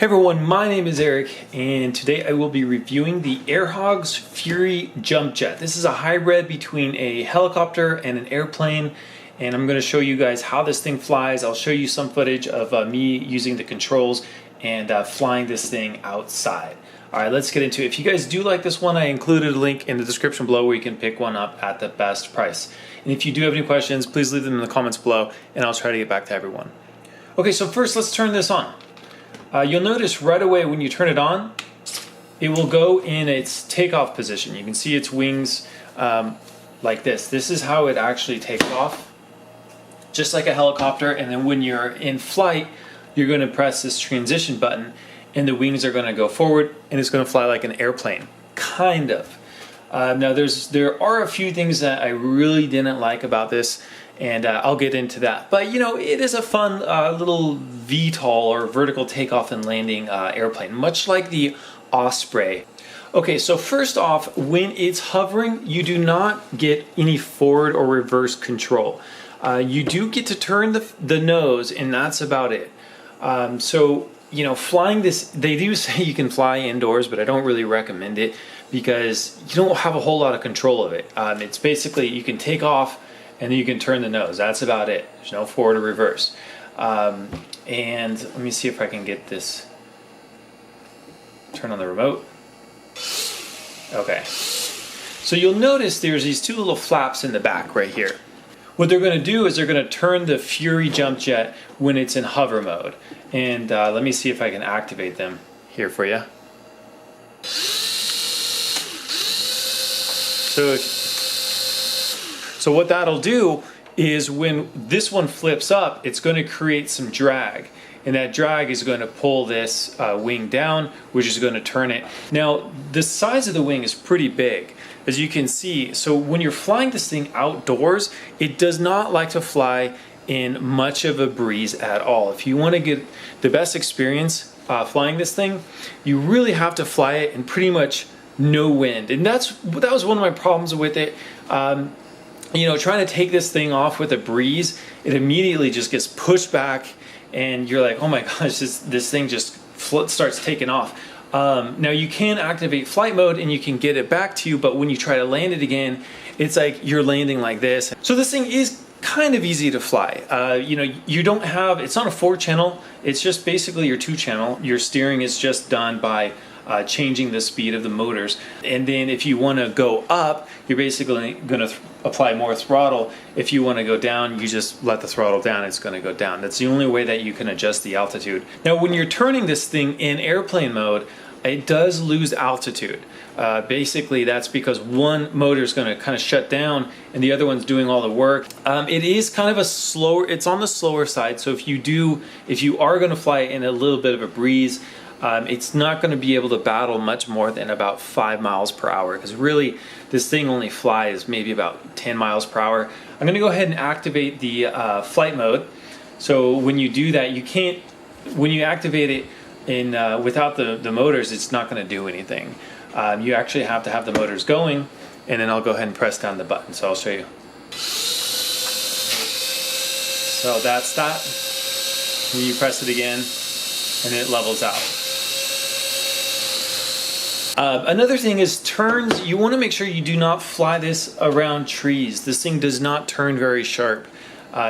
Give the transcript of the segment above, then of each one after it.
Hey everyone, my name is Erik, and today I will be reviewing the Hogs Fury Jump Jet. This is a hybrid between a helicopter and an airplane, and I'm going to show you guys how this thing flies. I'll show you some footage of me using the controls and flying this thing outside. Alright, let's get into it. If you guys do like this one, I included a link in the description below where you can pick one up at the best price. And if you do have any questions, please leave them in the comments below, and I'll try to get back to everyone. Okay, so first let's turn this on. You'll notice right away when you turn it on, it will go in its takeoff position. You can see its wings like this. This is how it actually takes off, just like a helicopter. And then when you're in flight, you're going to press this transition button, and the wings are going to go forward, and it's going to fly like an airplane, kind of. Now there are a few things that I really didn't like about this, and I'll get into that. But you know, it is a fun little VTOL or vertical takeoff and landing airplane, much like the Osprey. Okay, so first off, when it's hovering, you do not get any forward or reverse control. You do get to turn the nose, and that's about it. So you know, flying this, they do say you can fly indoors, but I don't really recommend it because you don't have a whole lot of control of it. It's basically, you can take off and then you can turn the nose. That's about it. There's no forward or reverse. And let me see if I can get this. Turn on the remote. Okay. So you'll notice there's these two little flaps in the back right here. What they're going to do is they're going to turn the Fury Jump Jet when it's in hover mode. And let me see if I can activate them here for you. So what that'll do is when this one flips up, it's going to create some drag. And that drag is going to pull this wing down, which is going to turn it. Now, the size of the wing is pretty big, as you can see. So when you're flying this thing outdoors, it does not like to fly in much of a breeze at all. If you want to get the best experience flying this thing, you really have to fly it in pretty much no wind. And that was one of my problems with it. You know, trying to take this thing off with a breeze, it immediately just gets pushed back, and you're like, oh my gosh, this thing just starts taking off. Now you can activate flight mode and you can get it back to you, but when you try to land it again, it's like you're landing like this. So this thing is kind of easy to fly. You know, you don't have, it's not a 4-channel, it's just basically your 2-channel. Your steering is just done by changing the speed of the motors. And then if you want to go up, you're basically going to apply more throttle. If you want to go down, you just let the throttle down, it's going to go down. That's the only way that you can adjust the altitude. Now when you're turning this thing in airplane mode, it does lose altitude. Basically that's because one motor is going to kind of shut down and the other one's doing all the work. It is kind of a slower, it's on the slower side, so if you are going to fly in a little bit of a breeze, it's not going to be able to battle much more than about 5 miles per hour, because really this thing only flies maybe about 10 miles per hour. I'm going to go ahead and activate the flight mode. So when you do that, you can't, when you activate it in without the motors, it's not going to do anything. You actually have to have the motors going, and then I'll go ahead and press down the button. So I'll show you. So that's that. And you press it again, and it levels out. Another thing is turns. You want to make sure you do not fly this around trees. This thing does not turn very sharp.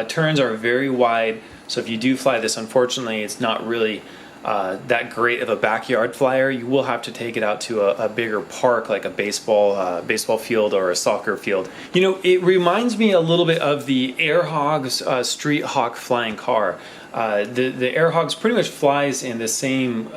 Turns are very wide, so if you do fly this, unfortunately, it's not really that great of a backyard flyer. You will have to take it out to a bigger park, like a baseball field or a soccer field. You know, it reminds me a little bit of the Hogs Street Hawk flying car. The Hogs pretty much flies in the same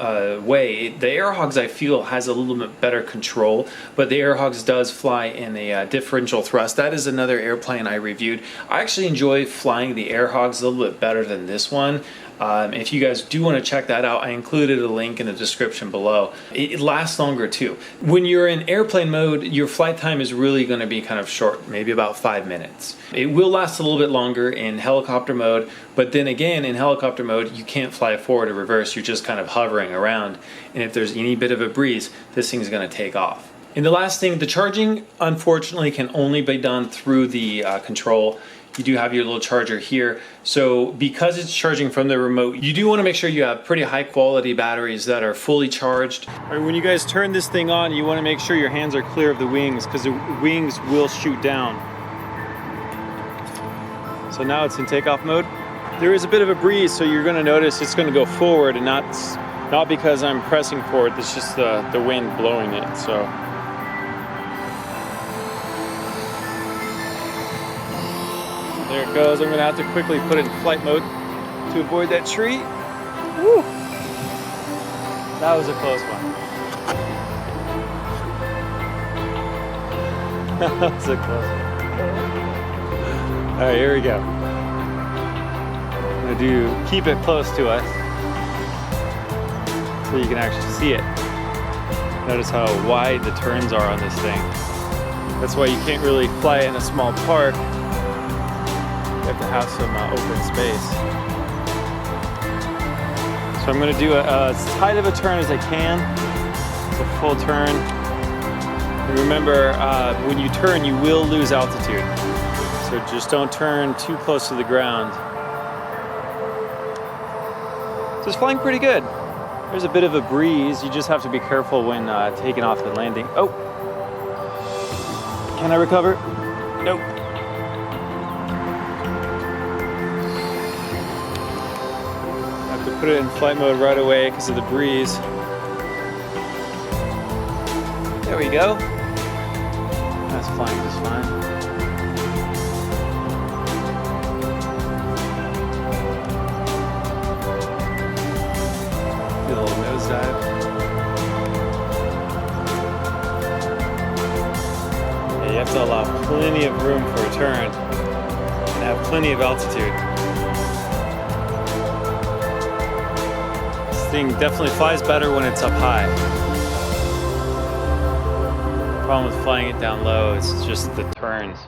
way. The Hogs, I feel, has a little bit better control, but the Hogs does fly in a differential thrust. That is another airplane I reviewed. I actually enjoy flying the Hogs a little bit better than this one. If you guys do want to check that out, I included a link in the description below. It lasts longer too. When you're in airplane mode, your flight time is really going to be kind of short, maybe about 5 minutes. It will last a little bit longer in helicopter mode, but then again, in helicopter mode, you can't fly forward or reverse. You're just kind of hovering around, and if there's any bit of a breeze, this thing's going to take off. And the last thing, the charging unfortunately can only be done through the control. You do have your little charger here. So because it's charging from the remote, you do want to make sure you have pretty high quality batteries that are fully charged. All right, when you guys turn this thing on, you want to make sure your hands are clear of the wings because the wings will shoot down. So now it's in takeoff mode. There is a bit of a breeze, so you're going to notice it's going to go forward, and not because I'm pressing forward, it's just the wind blowing it. So there it goes. I'm going to have to quickly put it in flight mode to avoid that tree. Woo! That was a close one. That was a close one. All right, here we go. I'm gonna keep it close to us so you can actually see it. Notice how wide the turns are on this thing. That's why you can't really fly it in a small park. You have to have some open space. So I'm gonna do as tight of a turn as I can. It's a full turn. And remember, when you turn, you will lose altitude. So just don't turn too close to the ground. So it's flying pretty good. There's a bit of a breeze. You just have to be careful when taking off and landing. Oh, can I recover? Nope. I have to put it in flight mode right away because of the breeze. There we go. That's flying just fine. A little nosedive. Yeah, you have to allow plenty of room for a turn and have plenty of altitude. This thing definitely flies better when it's up high. The problem with flying it down low is just the turns.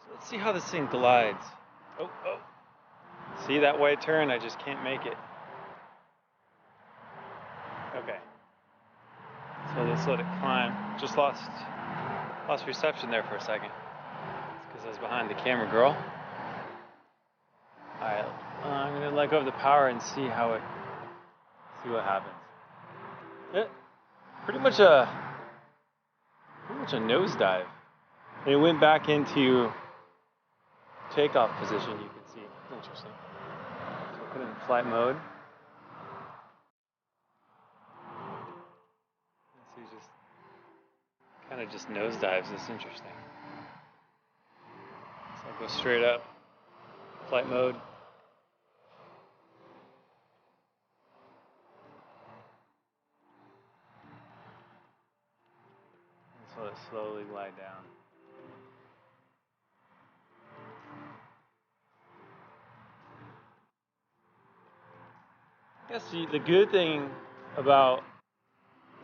So let's see how this thing glides. Oh. See that wide turn? I just can't make it. Okay. So let's let it climb. Just lost reception there for a second. It's because I was behind the camera girl. Alright, I'm gonna let go of the power and see what happens. Pretty much a nosedive. And it went back into takeoff position, you can see. Interesting. Put it in flight mode. So he just kind of just nosedives. It's interesting. So I'll go straight up. Flight mode. And so let it slowly glide down. Yes, the good thing about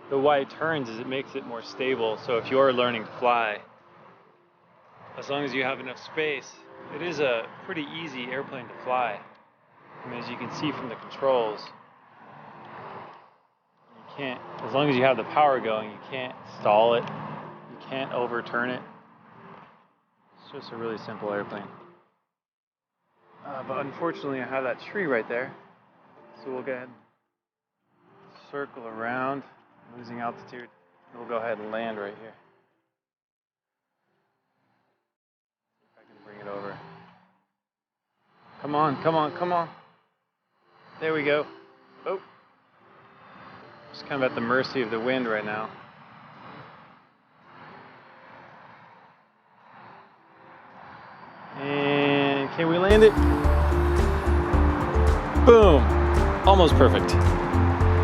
the wide turns is it makes it more stable. So if you're learning to fly, as long as you have enough space, it is a pretty easy airplane to fly. I mean, as you can see from the controls, you can't, as long as you have the power going, you can't stall it, you can't overturn it. It's just a really simple airplane. But unfortunately, I have that tree right there. So we'll go ahead and circle around, losing altitude, and we'll go ahead and land right here. See if I can bring it over. Come on. There we go. Oh. Just kind of at the mercy of the wind right now. And can we land it? Boom. Almost perfect.